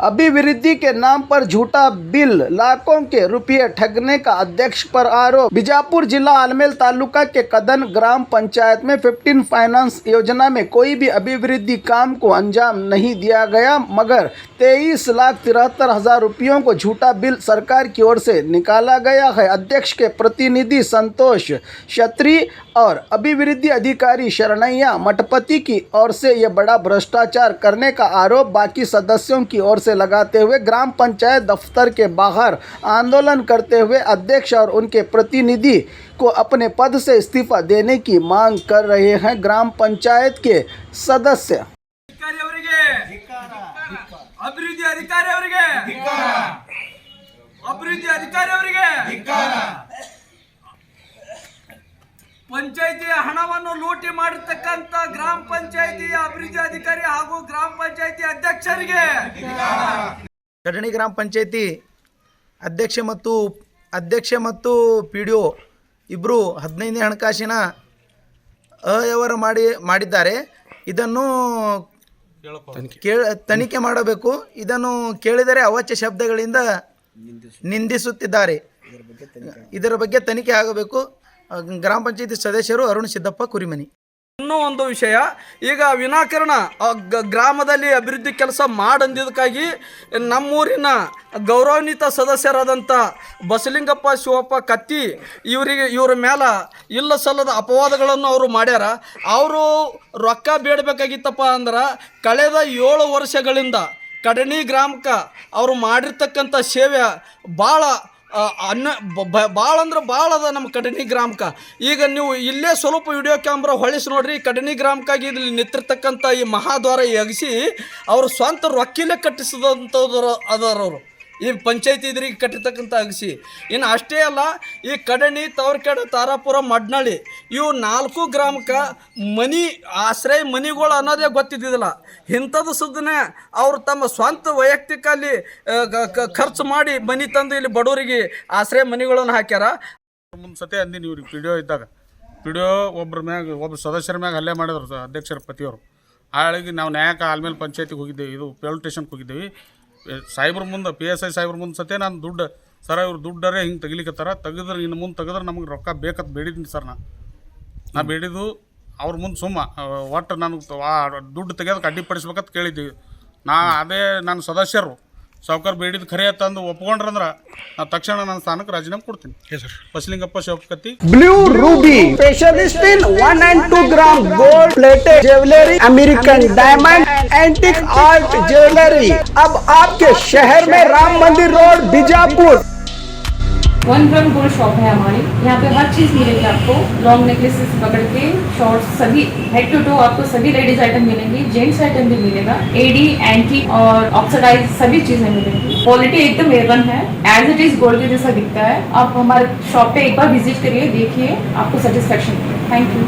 अभिवृद्धि के नाम पर झूठा बिल, लाखों के रुपये ठगने का अध्यक्ष पर आरोप। बीजापुर जिला आलमेल तालुका के कदन ग्राम पंचायत में 15 फाइनेंस योजना में कोई भी अभिवृद्धि काम को अंजाम नहीं दिया गया, मगर 23,73,000 रुपयों को झूठा बिल सरकार की ओर से निकाला गया है। अध्यक्ष के प्रतिनिधि संतोष क्षत्री और अभिवृद्धि अधिकारी शरणैया मठपति की ओर से यह बड़ा भ्रष्टाचार करने का आरोप बाकी सदस्यों की ओर से लगाते हुए ग्राम पंचायत दफ्तर के बाहर आंदोलन करते हुए अध्यक्ष और उनके प्रतिनिधि को अपने पद से इस्तीफा देने की मांग कर रहे हैं। ग्राम पंचायत के सदस्य अभिवृद्धि अधिकारी पंचायती ಹಣವನ್ನು ಲೂಟಿ ಮಾಡಿರ್ತಕ್ಕಂತ ಗ್ರಾಮ ಪಂಚಾಯತಿ ಅಭಿವೃದ್ಧಿ ಅಧಿಕಾರಿ ಹಾಗೂ ಗ್ರಾಮ ಪಂಚಾಯತಿ ಅಧ್ಯಕ್ಷರಿಗೆ ಕಡಣಿ ಗ್ರಾಮ ಪಂಚಾಯತಿ ಅಧ್ಯಕ್ಷೆ ಮತ್ತು ಪಿಡಿಒ ಇಬ್ಬರು 15ನೇ ಹಣಕಾಸಿನ ಅವ್ಯವಹಾರ ಮಾಡಿದ್ದಾರೆ. ಇದನ್ನು ತನಿಖೆ ಮಾಡಬೇಕು. ಇದನ್ನು ಕೇಳಿದರೆ ಅವಾಚ್ಯ ಶಬ್ದಗಳಿಂದ ನಿಂದಿಸುತ್ತಿದ್ದಾರೆ. ಇದರ ಬಗ್ಗೆ ತನಿಖೆ ಆಗಬೇಕು. ಗ್ರಾಮ ಪಂಚಾಯತಿ ಸದಸ್ಯರು ಅರುಣ್ ಸಿದ್ದಪ್ಪ ಕುರಿಮನಿ. ಇನ್ನೂ ಒಂದು ವಿಷಯ, ಈಗ ವಿನಾಕಾರಣ ಗ್ರಾಮದಲ್ಲಿ ಅಭಿವೃದ್ಧಿ ಕೆಲಸ ಮಾಡಂದಿದ್ದಕ್ಕಾಗಿ ನಮ್ಮೂರಿನ ಗೌರವಾನ್ವಿತ ಸದಸ್ಯರಾದಂಥ ಬಸಲಿಂಗಪ್ಪ ಶಿವಪ್ಪ ಕತ್ತಿ ಇವರ ಮೇಲೆ ಇಲ್ಲ ಸಲ್ಲದ ಅಪವಾದಗಳನ್ನು ಅವರು ಮಾಡ್ಯಾರ. ಅವರು ರೊಕ್ಕ ಬೇಡಬೇಕಾಗಿತ್ತಪ್ಪ ಅಂದ್ರೆ ಕಳೆದ 7 ವರ್ಷಗಳಿಂದ ಕಡಣಿ ಗ್ರಾಮಕ್ಕೆ ಅವರು ಮಾಡಿರ್ತಕ್ಕಂಥ ಸೇವೆ ಭಾಳ ಅಂದ್ರೆ ಭಾಳ ಅದ ನಮ್ಮ ಕಡಣಿ ಗ್ರಾಮಕ್ಕೆ. ಈಗ ನೀವು ಇಲ್ಲೇ ಸ್ವಲ್ಪ ವಿಡಿಯೋ ಕ್ಯಾಮ್ರಾ ಹೊಳಿಸಿ ನೋಡ್ರಿ. ಕಡಣಿ ಗ್ರಾಮಕ್ಕಾಗಿ ಇಲ್ಲಿ ನಿಂತಿರ್ತಕ್ಕಂಥ ಈ ಮಹಾದ್ವಾರ ಎಗಸಿ ಅವರು ಸ್ವಂತ ರೊಕ್ಕಿಲೇ ಕಟ್ಟಿಸಿದಂಥವ್ರು ಅದಾರವರು ಈ ಪಂಚಾಯತಿ ಇದ್ರಿಗೆ ಕಟ್ಟಿರ್ತಕ್ಕಂಥ ಅಗಸಿ. ಇನ್ನು ಅಷ್ಟೇ ಅಲ್ಲ, ಈ ಕಡಣಿ, ತವರ್ಕೆರೆ, ತಾರಾಪುರ, ಮಡ್ನಳ್ಳಿ ಇವು 4 ಗ್ರಾಮಕ್ಕೆ ಆಶ್ರಯ ಮನಿಗಳು ಅನ್ನೋದೇ ಗೊತ್ತಿದ್ದಿಲ್ಲ. ಇಂಥದ್ದು ಸುದ್ದನೆ ಅವರು ತಮ್ಮ ಸ್ವಂತ ವೈಯಕ್ತಿಕ ಅಲ್ಲಿ ಖರ್ಚು ಮಾಡಿ ಮನಿ ತಂದು ಇಲ್ಲಿ ಬಡವರಿಗೆ ಆಶ್ರಯ ಮನಿಗಳನ್ನು ಹಾಕ್ಯಾರ. ಮುಂದೆ ಸತೆ ಅಂದಿನಿ ಇವ್ರಿಗೆ ಪಿಡಿಒ ಒಬ್ಬರು ಸದಸ್ಯರ ಮ್ಯಾಗ ಹಲ್ಲೆ ಮಾಡಿದ್ರು ಅಧ್ಯಕ್ಷರ ಪತಿಯವರು. ಹಾಗಾಗಿ ನಾವು ನ್ಯಾಯಕ ಆಲ್ಮೇಲೆ ಪಂಚಾಯತಿಗೆ ಹೋಗಿದ್ದೇವೆ, ಇದು ಪೊಲೀಸ್ ಸ್ಟೇಷನ್ಗೆ ಹೋಗಿದ್ದೇವೆ. ಸಾಹೇಬ್ರ ಮುಂದೆ PSI ಸಾಹೇಬ್ರ ಮುಂದೆ ಸತೆ ನಾನು ದುಡ್ಡು ಸರ ಇವ್ರು ದುಡ್ಡರೇ ಹಿಂಗೆ ತೆಗಿಲಿಕ್ಕತ್ತಾರ, ತೆಗೆದ್ರೆ ಇನ್ನು ಮುಂದೆ ತೆಗೆದ್ರೆ ನಮಗೆ ರೊಕ್ಕ ಬೇಕಂತ ಬೇಡಿದ್ದೀನಿ ಸರ್. ನಾ ಬೇಡಿದ್ದು ಅವ್ರ ಮುಂದೆ ಒಟ್ಟು ನನಗೆ ದುಡ್ಡು ತೆಗೆಯೋದಕ್ಕೆ ಅಡ್ಡಿಪಡಿಸ್ಬೇಕಂತ ಕೇಳಿದ್ದೀವಿ. ನಾನು ಸದಸ್ಯರು ಸಾವುಕಾರ ಬೇಡಿದ್ದು ಖರೆ ತಂದು ಒಪ್ಕೊಂಡ್ರಂದ್ರೆ ನಾ ತಕ್ಷಣ ನನ್ನ ಸ್ಥಾನಕ್ಕೆ ರಾಜೀನಾಮೆ ಕೊಡ್ತೀನಿ. Basalingappa Shivakatti. Blue ruby specialist in 1 and 2 gram gold plated jewellery, American diamond, antique art jewellery अब आपके शहर में Ram Mandir road Bijapur. 1 gram gold shop है हमारी। यहाँ पे हर चीज मिलेगी आपको, लॉन्ग नेकलेसेस पकड़ के शॉर्ट्स, सभी हेड टू टो आपको सभी लेडीज आइटम मिलेंगी, जेंट्स आइटम भी मिलेगा, एडी, एंटी और ऑक्सीडाइज सभी चीजें मिलेंगी। क्वालिटी एकदम A1 है, एज इट इज गोल्ड के जैसा दिखता है। आप हमारे शॉप पे एक बार विजिट करिए, देखिए, आपको सेटिस्फेक्शन मिलेगा। Thank you.